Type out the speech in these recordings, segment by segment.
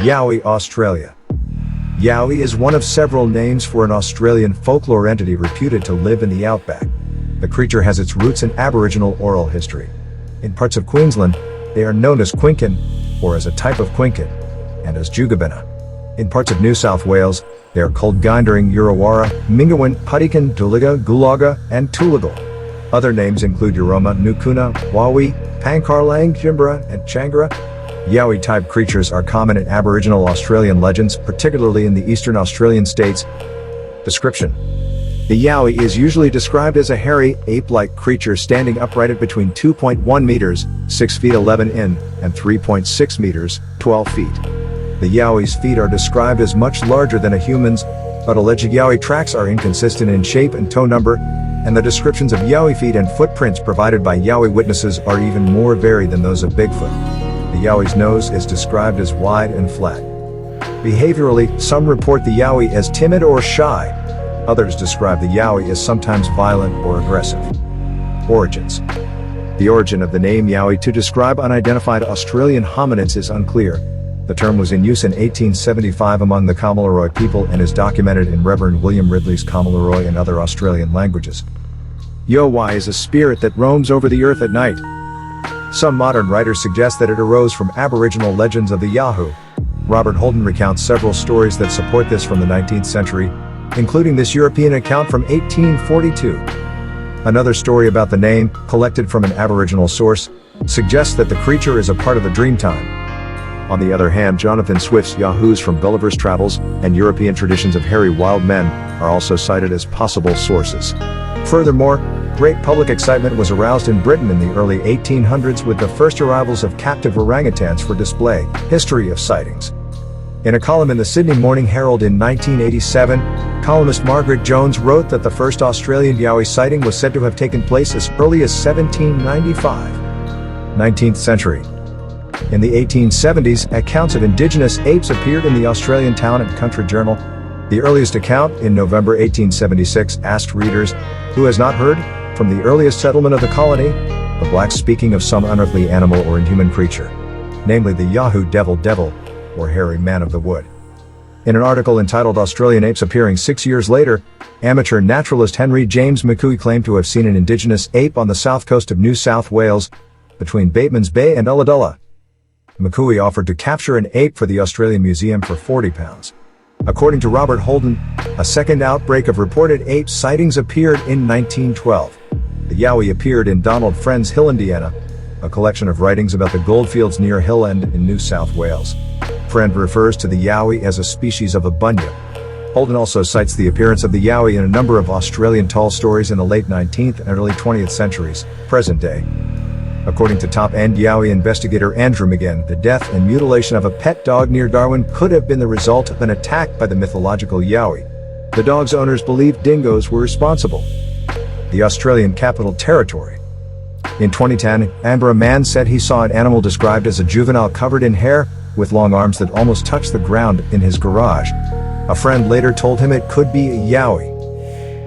Yowie Australia. Yowie is one of several names for an Australian folklore entity reputed to live in the Outback. The creature has its roots in Aboriginal oral history. In parts of Queensland, they are known as quinkin, or as a type of quinkin, and as joogabinna. In parts of New South Wales, they are called Ghindaring, jurrawarra, myngawin, puttikan, doolaga, gulaga, and thoolagal. Other names include Yoroma, Nukuna, Wawi, Pankarlang, Jimbra, and Changra. Yowie-type creatures are common in Aboriginal Australian legends, particularly in the eastern Australian states. Description: the Yowie is usually described as a hairy, ape-like creature standing upright at between 2.1 meters, 6 feet 11 in, and 3.6 meters, 12 feet. The Yowie's feet are described as much larger than a human's, but alleged Yowie tracks are inconsistent in shape and toe number, and the descriptions of Yowie feet and footprints provided by Yowie witnesses are even more varied than those of Bigfoot. The Yowie's nose is described as wide and flat. Behaviorally, some report the Yowie as timid or shy. Others describe the Yowie as sometimes violent or aggressive. Origins: the origin of the name Yowie to describe unidentified Australian hominids is unclear. The term was in use in 1875 among the Kamilaroi people and is documented in Reverend William Ridley's Kamilaroi and other Australian languages. Yowie is a spirit that roams over the earth at night. Some modern writers suggest that it arose from Aboriginal legends of the Yahoo. Robert Holden recounts several stories that support this from the 19th century, including this European account from 1842. Another story about the name, collected from an Aboriginal source, suggests that the creature is a part of a dream time. On the other hand, Jonathan Swift's Yahoos from Gulliver's Travels and European traditions of hairy wild men are also cited as possible sources. Furthermore, great public excitement was aroused in Britain in the early 1800s with the first arrivals of captive orangutans for display. History of sightings. In a column in the Sydney Morning Herald in 1987, columnist Margaret Jones wrote that the first Australian Yowie sighting was said to have taken place as early as 1795. 19th century. In the 1870s, accounts of indigenous apes appeared in the Australian Town and Country Journal. The earliest account, in November 1876, asked readers, "Who has not heard, from the earliest settlement of the colony, the blacks speaking of some unearthly animal or inhuman creature, namely the Yahoo devil, or hairy man of the wood?" In an article entitled Australian Apes Appearing 6 Years Later, amateur naturalist Henry James McCooey claimed to have seen an indigenous ape on the south coast of New South Wales, between Bateman's Bay and Ulladulla. McCooey offered to capture an ape for the Australian Museum for £40. According to Robert Holden, a second outbreak of reported ape sightings appeared in 1912. The Yowie appeared in Donald Friend's Hill, Indiana, a collection of writings about the goldfields near Hill End in New South Wales. Friend refers to the Yowie as a species of a bunyip. Holden also cites the appearance of the Yowie in a number of Australian tall stories in the late 19th and early 20th centuries, present day. According to top-end Yowie investigator Andrew McGinn, the death and mutilation of a pet dog near Darwin could have been the result of an attack by the mythological Yowie. The dog's owners believed dingoes were responsible. The Australian Capital Territory. In 2010, a man said he saw an animal described as a juvenile covered in hair, with long arms that almost touched the ground, in his garage. A friend later told him it could be a Yowie.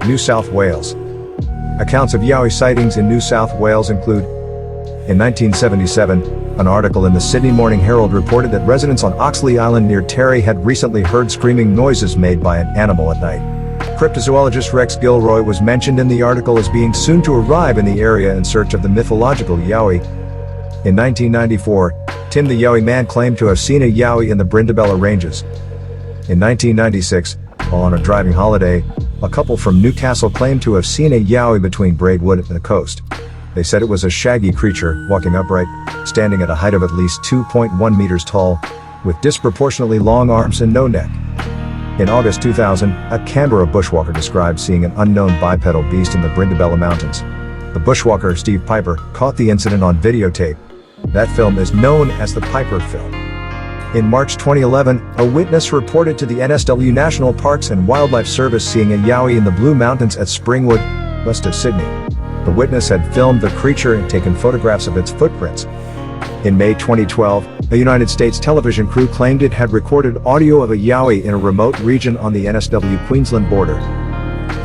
New South Wales. Accounts of Yowie sightings in New South Wales include: in 1977, an article in the Sydney Morning Herald reported that residents on Oxley Island near Terry had recently heard screaming noises made by an animal at night. Cryptozoologist Rex Gilroy was mentioned in the article as being soon to arrive in the area in search of the mythological Yowie. In 1994, Tim the Yowie Man claimed to have seen a Yowie in the Brindabella Ranges. In 1996, while on a driving holiday, a couple from Newcastle claimed to have seen a Yowie between Braidwood and the coast. They said it was a shaggy creature, walking upright, standing at a height of at least 2.1 meters tall, with disproportionately long arms and no neck. In August 2000, a Canberra bushwalker described seeing an unknown bipedal beast in the Brindabella Mountains. The bushwalker, Steve Piper, caught the incident on videotape. That film is known as the Piper film. In March 2011, a witness reported to the NSW National Parks and Wildlife Service seeing a Yowie in the Blue Mountains at Springwood, west of Sydney. The witness had filmed the creature and taken photographs of its footprints. In May 2012, a United States television crew claimed it had recorded audio of a Yowie in a remote region on the NSW-Queensland border.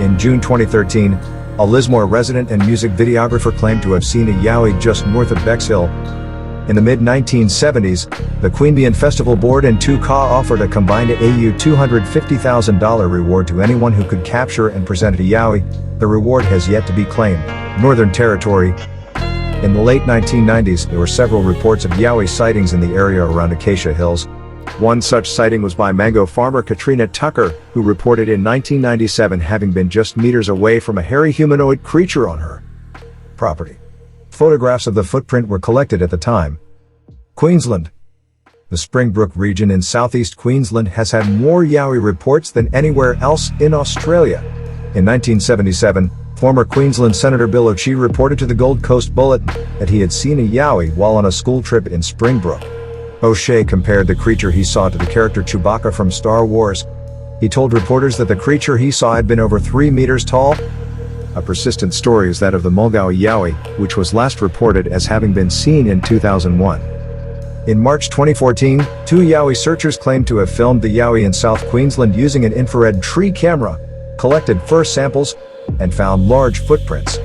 In June 2013, a Lismore resident and music videographer claimed to have seen a Yowie just north of Bexhill. In the mid-1970s, the Queanbeyan Festival Board and 2Ka offered a combined AU $250,000 reward to anyone who could capture and present a yowie. The reward has yet to be claimed. Northern Territory. In the late 1990s, there were several reports of yowie sightings in the area around Acacia Hills. One such sighting was by mango farmer Katrina Tucker, who reported in 1997 having been just meters away from a hairy humanoid creature on her property. Photographs of the footprint were collected at the time. Queensland. The Springbrook region in southeast Queensland has had more yowie reports than anywhere else in Australia. In 1977, former Queensland Senator Bill O'Shea reported to the Gold Coast Bulletin that he had seen a yowie while on a school trip in Springbrook. O'Shea compared the creature he saw to the character Chewbacca from Star Wars. He told reporters that the creature he saw had been over 3 meters tall. A persistent story is that of the Mulgawi yowie, which was last reported as having been seen in 2001. In March 2014, 2 yowie searchers claimed to have filmed the yowie in South Queensland using an infrared tree camera, collected fur samples, and found large footprints.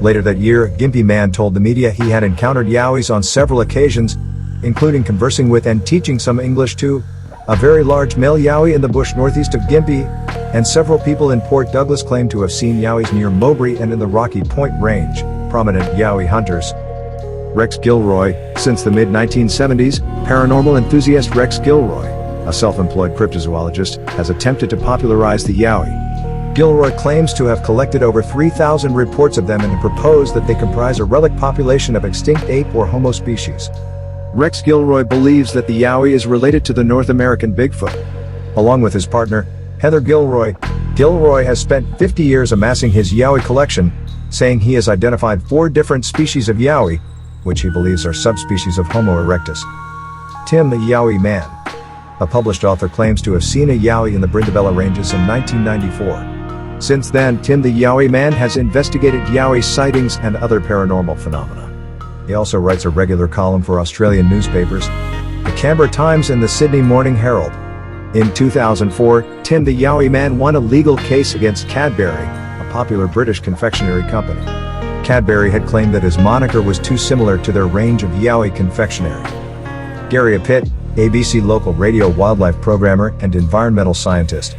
Later that year, a Gympie man told the media he had encountered yowies on several occasions, including conversing with and teaching some English to a very large male yowie in the bush northeast of Gympie, and several people in Port Douglas claim to have seen yowies near Mowbray and in the Rocky Point Range. Prominent yowie hunters. Rex Gilroy. Since the mid-1970s, paranormal enthusiast Rex Gilroy, a self-employed cryptozoologist, has attempted to popularize the yowie. Gilroy claims to have collected over 3,000 reports of them and proposed that they comprise a relic population of extinct ape or Homo species. Rex Gilroy believes that the yowie is related to the North American Bigfoot. Along with his partner, Heather Gilroy, Gilroy has spent 50 years amassing his yowie collection, saying he has identified 4 different species of yowie, which he believes are subspecies of Homo erectus. Tim the Yowie Man. A published author claims to have seen a yowie in the Brindabella Ranges in 1994. Since then, Tim the Yowie Man has investigated yowie sightings and other paranormal phenomena. He also writes a regular column for Australian newspapers, the Canberra Times and the Sydney Morning Herald. In 2004, Tim the Yowie Man won a legal case against Cadbury, a popular British confectionery company. Cadbury had claimed that his moniker was too similar to their range of yowie confectionery. Gary Pitt, ABC local radio wildlife programmer and environmental scientist.